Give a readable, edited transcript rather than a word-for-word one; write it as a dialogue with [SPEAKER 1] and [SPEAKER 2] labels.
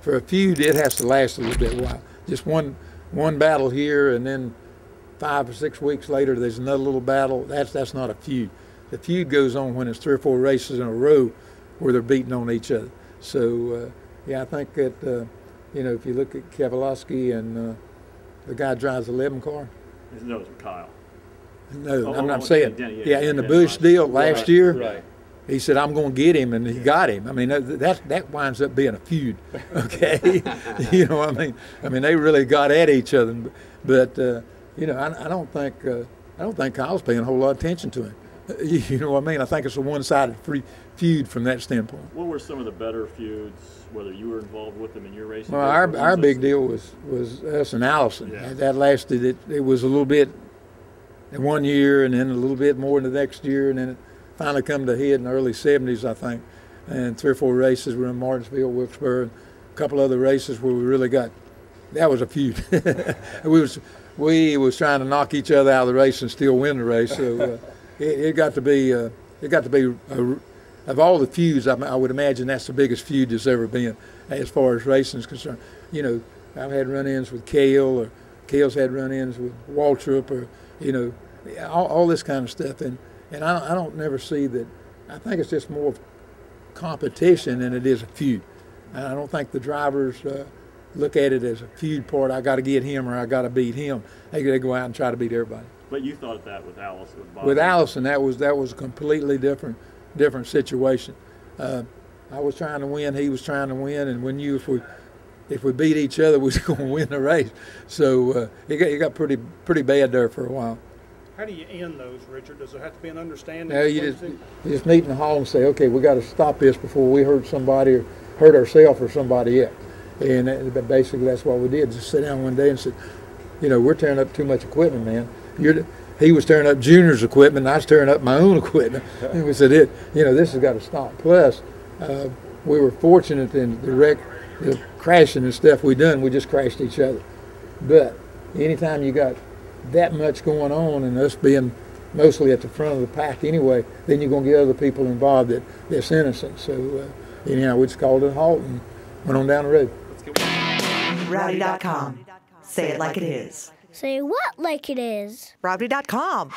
[SPEAKER 1] For a feud, it has to last a little bit while. Just one battle here, and then 5 or 6 weeks later, there's another little battle. That's not a feud. The feud goes on when it's 3 or 4 races in a row where they're beating on each other. So, yeah, I think that, if you look at Keselowski and the guy drives the 11 car.
[SPEAKER 2] His nose with Kyle.
[SPEAKER 1] No, I'm not saying. Yeah, in the Busch deal last year,
[SPEAKER 2] right.
[SPEAKER 1] He said, I'm going to get him, and he got him. I mean, that winds up being a feud, okay? You know what I mean? I mean, they really got at each other. But, I don't think Kyle's paying a whole lot of attention to him. You know what I mean? I think it's a one-sided feud from that standpoint.
[SPEAKER 2] What were some of the better feuds, whether you were involved with them in your racing?
[SPEAKER 1] Well, our big deal was us and Allison.
[SPEAKER 2] Yeah.
[SPEAKER 1] That lasted, it was a little bit in 1 year, and then a little bit more in the next year, and then it finally come to a head in the early 70s, I think. And 3 or 4 races were in Martinsville, Wilkesboro, and a couple other races where we really got, that was a feud. we was trying to knock each other out of the race and still win the race. So it got to be of all the feuds, I would imagine that's the biggest feud there's ever been as far as racing is concerned. I've had run-ins with Cale, or Cale's had run-ins with Waltrip, or all this kind of stuff. And I don't never see that. I think it's just more of competition than it is a feud. And I don't think the drivers look at it as a feud part. I got to get him or I got to beat him. They go out and try to beat everybody.
[SPEAKER 2] But you thought that with Allison.
[SPEAKER 1] With Allison, that was a completely different situation. I was trying to win, he was trying to win, and we knew if we beat each other, we was going to win the race. So it got pretty bad there for a while.
[SPEAKER 3] How do you end those, Richard? Does there have to be an understanding?
[SPEAKER 1] No, you just meet in the hall and say, okay, we got to stop this before we hurt somebody or hurt ourselves or somebody else. And basically that's what we did. Just sit down one day and said, we're tearing up too much equipment, man. He was tearing up Junior's equipment, and I was tearing up my own equipment. And we said, this has got to stop. Plus, we were fortunate in the crashing and stuff we done, we just crashed each other. But anytime you got that much going on and us being mostly at the front of the pack anyway, then you're going to get other people involved that's innocent. So anyhow, we just called it a halt and went on down the road.
[SPEAKER 4] Rowdy.com. Say it like it is.
[SPEAKER 5] Say what like it is?
[SPEAKER 4] Rowdy.com.